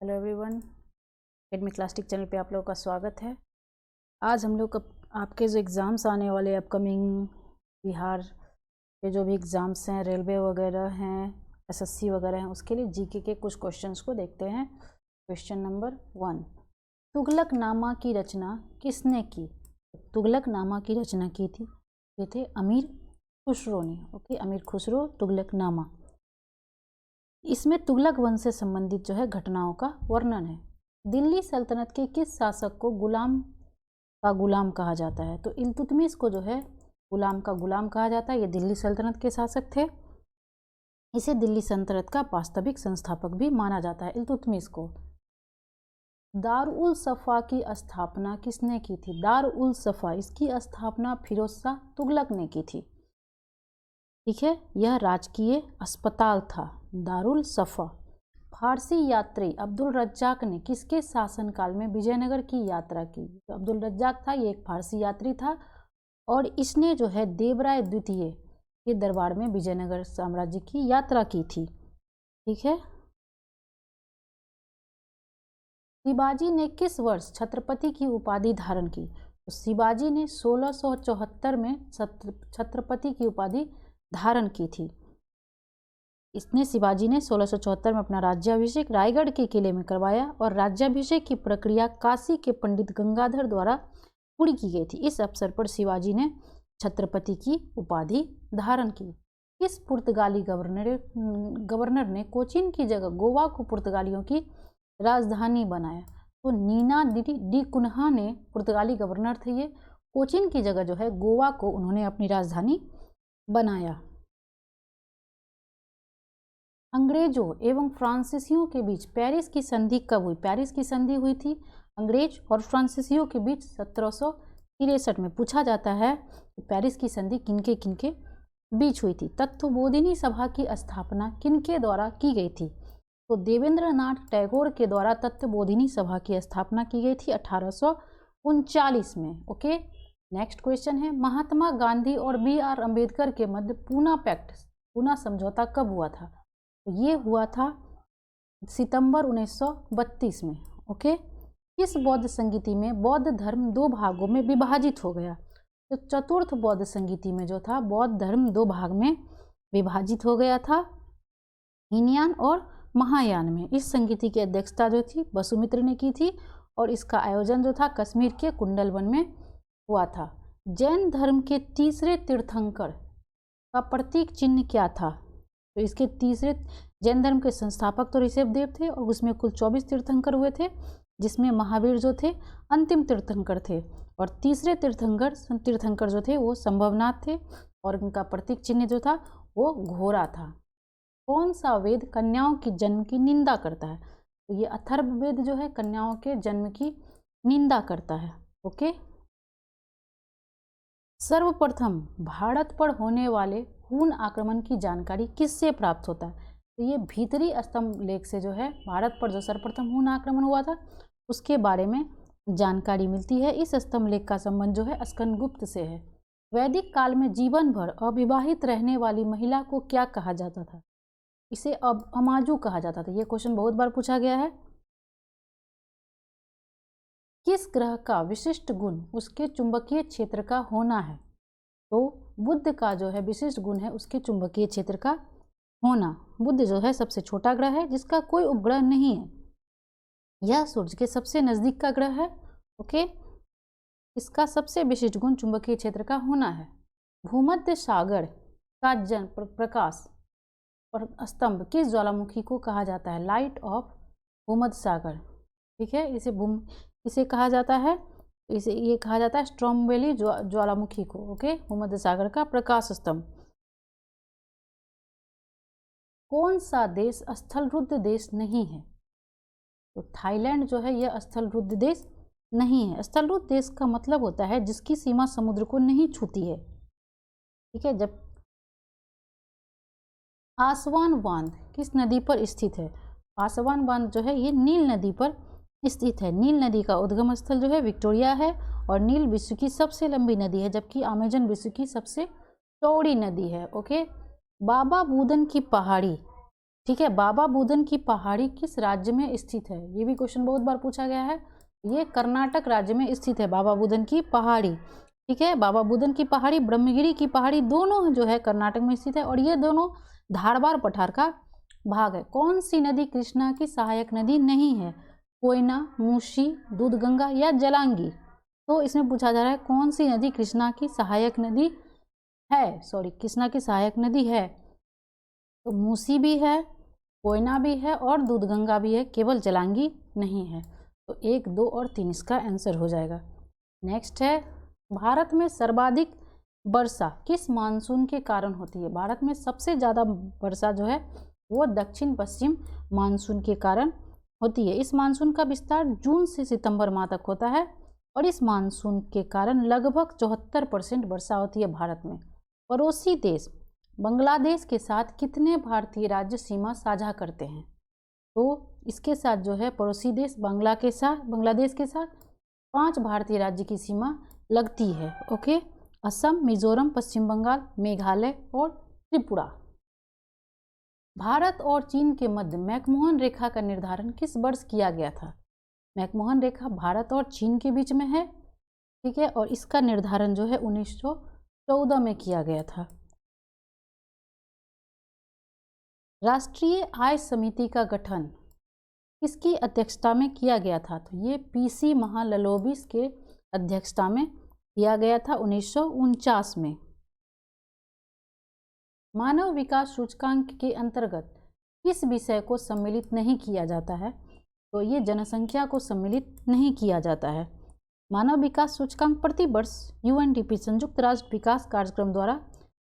Hello everyone, academy clastic channel पे आप लोगों का स्वागत है। आज हम लोग आपके जो एग्ज़ाम्स आने वाले अपकमिंग बिहार के जो भी एग्ज़ाम्स हैं, रेलवे वगैरह हैं, एसएससी वगैरह हैं, उसके लिए जीके के कुछ क्वेश्चंस को देखते हैं। क्वेश्चन नंबर 1, तुगलकनामा की रचना किसने की? तुगलकनामा की रचना की थी, ये थे अमीर खुसरो ने। ओके, अमीर खुसरो, तुगलकनामा। इसमें तुगलक वंश से संबंधित जो है घटनाओं का वर्णन है। दिल्ली सल्तनत के किस शासक को गुलाम का गुलाम कहा जाता है? तो इल्तुतमिश को जो है गुलाम का गुलाम कहा जाता है। ये दिल्ली सल्तनत के शासक थे। इसे दिल्ली सल्तनत का वास्तविक संस्थापक भी माना जाता है, इल्तुतमिश को। दारुल सफ़ा की स्थापना किसने की थी? दारुल सफ़ा, इसकी स्थापना फिरोज शाह तुगलक ने की थी। ठीक है, यह राजकीय अस्पताल था, दारुल सफ़ा। फारसी यात्री अब्दुल रज्जाक ने किसके शासनकाल में विजयनगर की यात्रा की? तो अब्दुल रज्जाक था, ये एक फारसी यात्री था और इसने जो है देवराय द्वितीय के दरबार में विजयनगर साम्राज्य की यात्रा की थी। ठीक है। शिवाजी ने किस वर्ष छत्रपति की उपाधि धारण की? तो शिवाजी ने 1674 में छत्रपति की उपाधि धारण की थी। इसने शिवाजी ने 1674 में अपना राज्याभिषेक रायगढ़ के किले में करवाया और राज्याभिषेक की प्रक्रिया काशी के पंडित गंगाधर द्वारा पूरी की गई थी। इस अवसर पर शिवाजी ने छत्रपति की उपाधि धारण की। इस पुर्तगाली गवर्नर ने कोचीन की जगह गोवा को पुर्तगालियों की राजधानी बनाया? तो नीना डी कुन्हा ने, पुर्तगाली गवर्नर थे ये, कोचीन की जगह जो है गोवा को उन्होंने अपनी राजधानी बनाया। अंग्रेजों एवं फ्रांसीसियों के बीच पेरिस की संधि कब हुई? पेरिस की संधि हुई थी अंग्रेज और फ्रांसीसियों के बीच 1763 में। पूछा जाता है कि पेरिस की संधि किनके किनके बीच हुई थी? तत्वबोधिनी सभा की स्थापना किनके द्वारा की गई थी? तो देवेंद्रनाथ टैगोर के द्वारा तत्वबोधिनी सभा की स्थापना की गई थी 1839 में। ओके, नेक्स्ट क्वेश्चन है, महात्मा गांधी और BR अम्बेडकर के मध्य पूना पैक्ट, पूना समझौता कब हुआ था? तो ये हुआ था सितंबर 1932 में। ओके, इस बौद्ध संगीति में बौद्ध धर्म दो भागों में विभाजित हो गया। तो चतुर्थ बौद्ध संगीति में जो था बौद्ध धर्म दो भाग में विभाजित हो गया था, हीनयान और महायान में। इस संगीति की अध्यक्षता जो थी वसुमित्र ने की थी और इसका आयोजन जो था कश्मीर के कुंडलवन में हुआ था। जैन धर्म के तीसरे तीर्थंकर का प्रतीक चिन्ह क्या था? तो इसके तीसरे, जैन धर्म के संस्थापक तो ऋषभदेव थे और उसमें कुल 24 तीर्थंकर हुए थे, जिसमें महावीर जो थे अंतिम तीर्थंकर थे और तीसरे तीर्थंकर जो थे वो संभवनाथ थे और उनका प्रतीक चिन्ह जो था वो घोड़ा था। कौन सा वेद कन्याओं की जन्म की निंदा करता है? तो ये अथर्ववेद जो है कन्याओं के जन्म की निंदा करता है। ओके, सर्वप्रथम भारत पर होने वाले हून आक्रमण की जानकारी किससे प्राप्त होता है? तो ये भीतरी स्तंभ लेख से जो है भारत पर जो सर्वप्रथम हून आक्रमण हुआ था उसके बारे में जानकारी मिलती है। इस स्तंभ लेख का संबंध जो है स्कंदगुप्त से है। वैदिक काल में जीवन भर अविवाहित रहने वाली महिला को क्या कहा जाता था? इसे अब अमाजू कहा जाता था। ये क्वेश्चन बहुत बार पूछा गया है। किस ग्रह का विशिष्ट गुण उसके चुंबकीय क्षेत्र का होना है? तो बुध का जो है विशिष्ट गुण है उसके चुंबकीय क्षेत्र का होना। बुध जो है सबसे छोटा ग्रह है जिसका कोई उपग्रह नहीं है। यह सूर्य के सबसे नजदीक का ग्रह है। ओके, इसका सबसे विशिष्ट गुण चुंबकीय क्षेत्र का होना है। भूमध्य सागर का प्रकाश और स्तंभ किस ज्वालामुखी को कहा जाता है? लाइट ऑफ भूमध्य सागर। ठीक है, इसे कहा जाता है, ये कहा जाता है स्ट्रोम्बेली ज्वालामुखी को। ओके, भूमध्य सागर का प्रकाश स्तंभ। कौन सा देश स्थलरुद्ध देश नहीं है? तो थाईलैंड जो है यह स्थलरुद्ध देश नहीं है। स्थलरुद्ध देश का मतलब होता है जिसकी सीमा समुद्र को नहीं छूती है। ठीक है, जब आसवान बांध किस नदी पर स्थित है? आसवान बांध जो है ये नील नदी पर स्थित है। नील नदी का उद्गम स्थल जो है विक्टोरिया है और नील विश्व की सबसे लंबी नदी है जबकि अमेजन विश्व की सबसे चौड़ी नदी है। ओके, बाबा बूदन की पहाड़ी ठीक है। बाबा बुदन की पहाड़ी किस राज्य में स्थित है? ये भी क्वेश्चन बहुत बार पूछा गया है। ये कर्नाटक राज्य में स्थित है बाबा बुदन की पहाड़ी। ठीक है, बाबा बुदन की पहाड़ी, ब्रह्मगिरी की पहाड़ी, दोनों जो है कर्नाटक में स्थित है और ये दोनों धारवाड़ पठार का भाग है। कौन सी नदी कृष्णा की सहायक नदी नहीं है? कोयना, मूसी, दूधगंगा या जलांगी? तो इसमें पूछा जा रहा है कौन सी नदी कृष्णा की सहायक नदी है, कृष्णा की सहायक नदी है। तो मूसी भी है, कोयना भी है और दूधगंगा भी है, केवल जलांगी नहीं है। तो 1, 2 और 3 इसका आंसर हो जाएगा। नेक्स्ट है, भारत में सर्वाधिक वर्षा किस मानसून के कारण होती है? भारत में सबसे ज़्यादा वर्षा जो है वो दक्षिण पश्चिम मानसून के कारण होती है। इस मानसून का विस्तार जून से सितंबर माह तक होता है और इस मानसून के कारण लगभग 74% वर्षा होती है भारत में। पड़ोसी देश बांग्लादेश के साथ कितने भारतीय राज्य सीमा साझा करते हैं? तो इसके साथ जो है पड़ोसी देश बांग्लादेश के साथ 5 भारतीय राज्य की सीमा लगती है। ओके, असम, मिजोरम, पश्चिम बंगाल, मेघालय और त्रिपुरा। भारत और चीन के मध्य मैकमोहन रेखा का निर्धारण किस वर्ष किया गया था? मैकमोहन रेखा भारत और चीन के बीच में है। ठीक है, और इसका निर्धारण जो है 1914 में किया गया था। राष्ट्रीय आय समिति का गठन किसकी अध्यक्षता में किया गया था? तो ये पीसी महालनोबिस के अध्यक्षता में किया गया था 1949 में। मानव विकास सूचकांक के अंतर्गत किस विषय को सम्मिलित नहीं किया जाता है? तो ये जनसंख्या को सम्मिलित नहीं किया जाता है। मानव विकास सूचकांक प्रति वर्ष यूएनडीपी संयुक्त राष्ट्र विकास कार्यक्रम द्वारा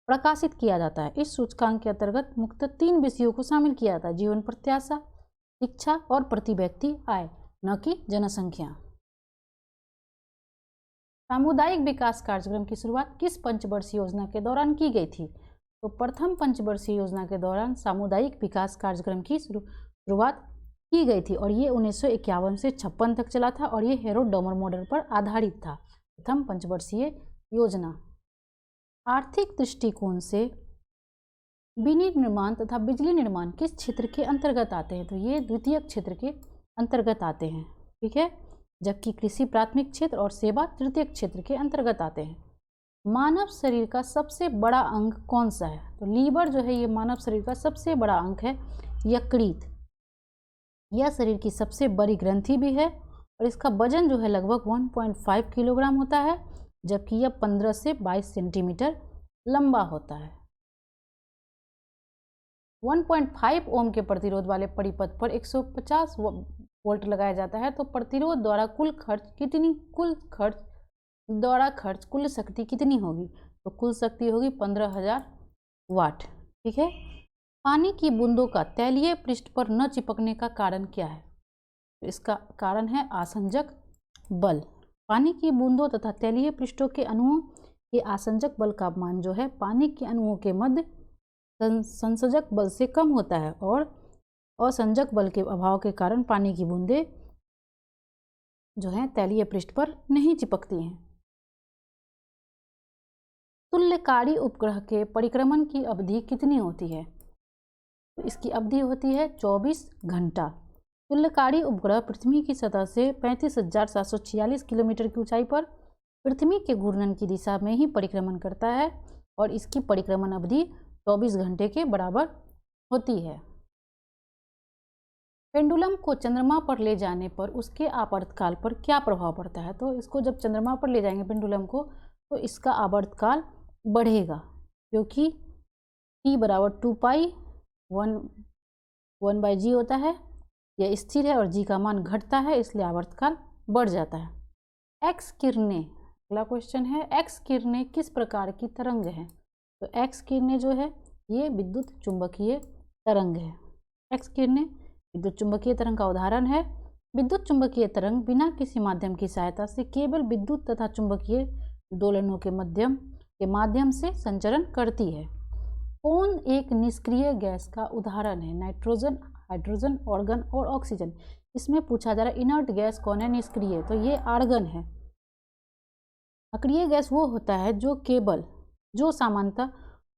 प्रकाशित किया जाता है। इस सूचकांक के अंतर्गत मुख्यतः 3 विषयों को शामिल किया जाता है: जीवन प्रत्याशा, शिक्षा और प्रति व्यक्ति आय, न कि जनसंख्या। सामुदायिक विकास कार्यक्रम की शुरुआत किस पंचवर्षीय योजना के दौरान की गई थी? तो प्रथम पंचवर्षीय योजना के दौरान सामुदायिक विकास कार्यक्रम की शुरुआत की गई थी और ये 1951 से 56 तक चला था और ये हेरोडोमर मॉडल पर आधारित था। प्रथम पंचवर्षीय योजना। आर्थिक दृष्टिकोण से विनिर्माण तथा बिजली निर्माण किस क्षेत्र के अंतर्गत आते हैं? तो ये द्वितीयक क्षेत्र के अंतर्गत आते हैं। ठीक है, जबकि कृषि प्राथमिक क्षेत्र और सेवा तृतीयक क्षेत्र के अंतर्गत आते हैं। मानव शरीर का सबसे बड़ा अंग कौन सा है? तो लीवर जो है ये मानव शरीर का सबसे बड़ा अंग है। यकृत, यह शरीर की सबसे बड़ी ग्रंथि भी है और इसका वजन जो है लगभग 1.5 किलोग्राम होता है, जबकि यह 15 से 22 सेंटीमीटर लंबा होता है। 1.5 ओम के प्रतिरोध वाले परिपथ पर 150 वोल्ट लगाया जाता है। तो प्रतिरोध द्वारा कुल शक्ति कितनी होगी? तो कुल शक्ति होगी 15,000 वाट। ठीक है, पानी की बूंदों का तैलीय पृष्ठ पर न चिपकने का कारण क्या है? तो इसका कारण है आसंजक बल। पानी की बूंदों तथा तैलीय पृष्ठों के अणुओं के आसंजक बल का मान जो है पानी के अणुओं के मध्य संसर्जक बल से कम होता है और असंजक बल के अभाव के कारण पानी की बूंदें जो हैं तैलीय पृष्ठ पर नहीं चिपकती हैं। तुल्यकारी उपग्रह के परिक्रमण की अवधि कितनी होती है? तो इसकी अवधि होती है 24 घंटा। तुल्यकारी उपग्रह पृथ्वी की सतह से 35,746 किलोमीटर की ऊंचाई पर पृथ्वी के घूर्णन की दिशा में ही परिक्रमण करता है और इसकी परिक्रमण अवधि 24 घंटे के बराबर होती है। पेंडुलम को चंद्रमा पर ले जाने पर उसके आवर्तकाल पर क्या प्रभाव पड़ता है? तो इसको जब चंद्रमा पर ले जाएंगे पेंडुलम को तो इसका आवर्तकाल बढ़ेगा, क्योंकि T बराबर 2π 1/g होता है। यह स्थिर है और g का मान घटता है, इसलिए आवर्तकाल बढ़ जाता है। एक्स किरणें, अगला क्वेश्चन है, एक्स किरणें किस प्रकार की तरंग हैं? तो एक्स किरणें जो है ये विद्युत चुंबकीय तरंग है। एक्स किरणें विद्युत चुंबकीय तरंग का उदाहरण है। विद्युत चुंबकीय तरंग बिना किसी माध्यम की सहायता से केवल विद्युत तथा चुंबकीय दोलनों के माध्यम से संचरण करती है। कौन एक निष्क्रिय गैस का उदाहरण है? नाइट्रोजन, हाइड्रोजन, आर्गन और ऑक्सीजन। इसमें पूछा जा रहा है इनर्ट गैस कौन है निष्क्रिय? तो ये आर्गन है। अक्रिय गैस वो होता है जो सामान्यतः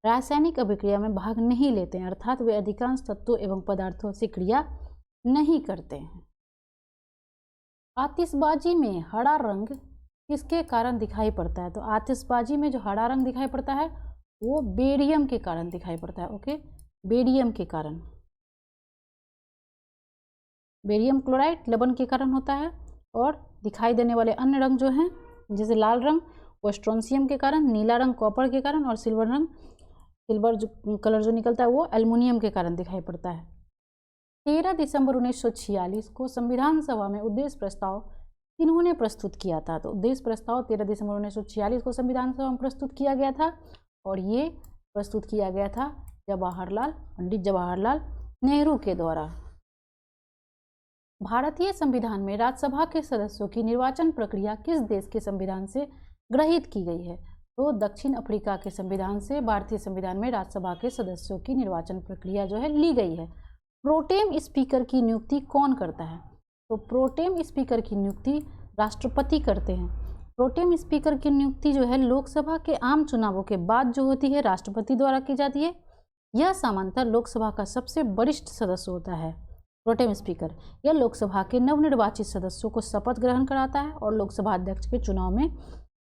रासायनिक अभिक्रिया में भाग नहीं लेते हैं, अर्थात वे अधिकांश तत्वों एवं पदार्थों से क्रिया नहीं करते हैं। आतिशबाजी में हरा रंग किसके कारण दिखाई पड़ता है? तो आतिशबाजी में जो हरा रंग दिखाई पड़ता है वो बेरियम के कारण दिखाई पड़ता है। ओके, बेरियम के कारण, बेरियम क्लोराइड लवण के कारण होता है। और दिखाई देने वाले अन्य रंग जो हैं, जैसे लाल रंग वो स्ट्रोंशियम के कारण, नीला रंग कॉपर के कारण, और सिल्वर रंग, सिल्वर जो कलर जो निकलता है वो एल्युमिनियम के कारण दिखाई पड़ता है। 13 दिसंबर 1946 को संविधान सभा में उद्देश्य प्रस्ताव किन्होंने प्रस्तुत किया था? तो उद्देश्य प्रस्ताव 13 दिसंबर 1946 को संविधान सभा में प्रस्तुत किया गया था, और ये प्रस्तुत किया गया था पंडित जवाहरलाल नेहरू के द्वारा। भारतीय संविधान में राज्यसभा के सदस्यों की निर्वाचन प्रक्रिया किस देश के संविधान से ग्रहित की गई है? तो दक्षिण अफ्रीका के संविधान से भारतीय संविधान में राज्यसभा के सदस्यों की निर्वाचन प्रक्रिया जो है ली गई है। प्रोटेम स्पीकर की नियुक्ति कौन करता है? तो प्रोटेम स्पीकर की नियुक्ति राष्ट्रपति करते हैं। प्रोटेम स्पीकर की नियुक्ति जो है लोकसभा के आम चुनावों के बाद जो होती है राष्ट्रपति द्वारा की जाती है। यह सामान्यतः लोकसभा का सबसे वरिष्ठ सदस्य होता है। प्रोटेम स्पीकर यह लोकसभा के नवनिर्वाचित सदस्यों को शपथ ग्रहण कराता है और लोकसभा अध्यक्ष के चुनाव में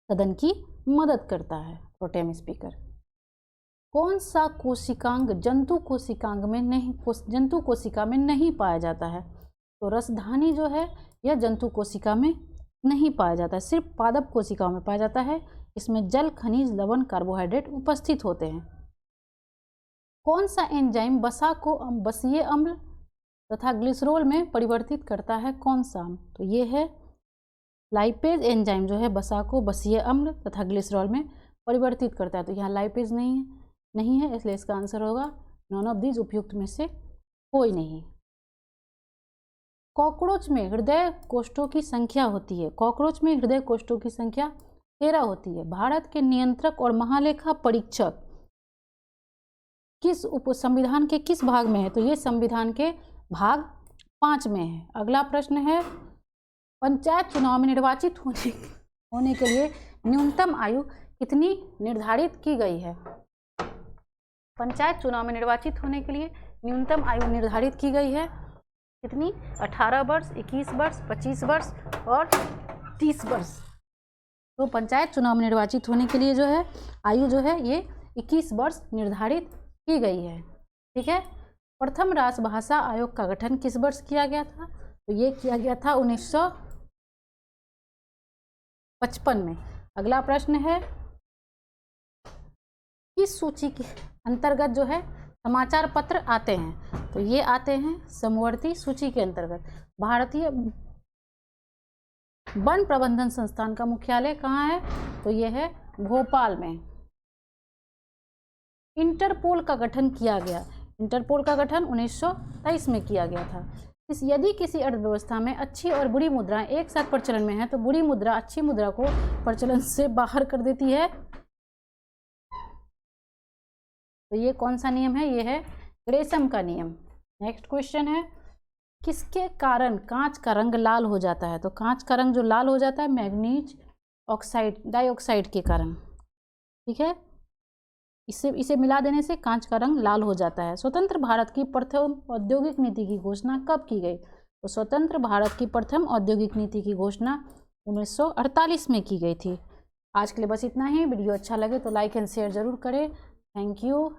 सदन की मदद करता है। Pro tem speaker. कौन सा कोशिकांग जंतु कोशिका में नहीं पाया जाता है? तो रसधानी जो है यह जंतु कोशिका में नहीं पाया जाता है, सिर्फ पादप कोशिकाओं में पाया जाता है। इसमें जल, खनिज, लवण, कार्बोहाइड्रेट उपस्थित होते हैं। कौन सा एंजाइम वसा को बसीय अम्ल तथा ग्लिसरॉल में परिवर्तित करता है? कौन सा? तो ये है लाइपेज एंजाइम जो है वसा को बसीय अम्ल तथा ग्लिसरॉल में परिवर्तित करता है। तो यहाँ लाइपेज नहीं है, इसलिए इसका आंसर होगा नॉन ऑफ दीज, उपयुक्त में से कोई नहीं। कॉकरोच में हृदय कोष्ठों की संख्या होती है। कॉकरोच में हृदय कोष्ठों की संख्या 13 होती है। भारत के नियंत्रक और महालेखा परीक्षक किस उप संविधान के किस भाग में है? तो ये संविधान के भाग 5 में है। अगला प्रश्न है, पंचायत चुनाव में निर्वाचित होने के लिए न्यूनतम आयु कितनी निर्धारित की गई है? पंचायत चुनाव में निर्वाचित होने के लिए न्यूनतम आयु निर्धारित की गई है कितनी? 18 वर्ष, 21 वर्ष, 25 वर्ष और 30 वर्ष। तो पंचायत चुनाव में निर्वाचित होने के लिए जो है आयु जो है ये 21 वर्ष निर्धारित की गई है। ठीक है। प्रथम राजभाषा आयोग का गठन किस वर्ष किया गया था? तो ये किया गया था 1955 में। अगला प्रश्न है, किस सूची के अंतर्गत जो है समाचार पत्र आते हैं? तो ये आते हैं समवर्ती सूची के अंतर्गत। भारतीय वन प्रबंधन संस्थान का मुख्यालय कहाँ है? तो ये है भोपाल में। इंटरपोल का गठन किया गया। इंटरपोल का गठन 1923 में किया गया था। यदि किसी अर्थव्यवस्था में अच्छी और बुरी मुद्राएं एक साथ प्रचलन में है तो बुरी मुद्रा अच्छी मुद्रा को प्रचलन से बाहर कर देती है। तो ये कौन सा नियम है? ये है ग्रेशम का नियम। नेक्स्ट क्वेश्चन है, किसके कारण कांच का रंग लाल हो जाता है? तो कांच का रंग जो लाल हो जाता है मैग्नीज ऑक्साइड डाइऑक्साइड के कारण। ठीक है, इसे मिला देने से कांच का रंग लाल हो जाता है। स्वतंत्र भारत की प्रथम औद्योगिक नीति की घोषणा कब की गई? तो स्वतंत्र भारत की प्रथम औद्योगिक नीति की घोषणा 1948 में की गई थी। आज के लिए बस इतना ही। वीडियो अच्छा लगे तो लाइक एंड शेयर जरूर करें। Thank you.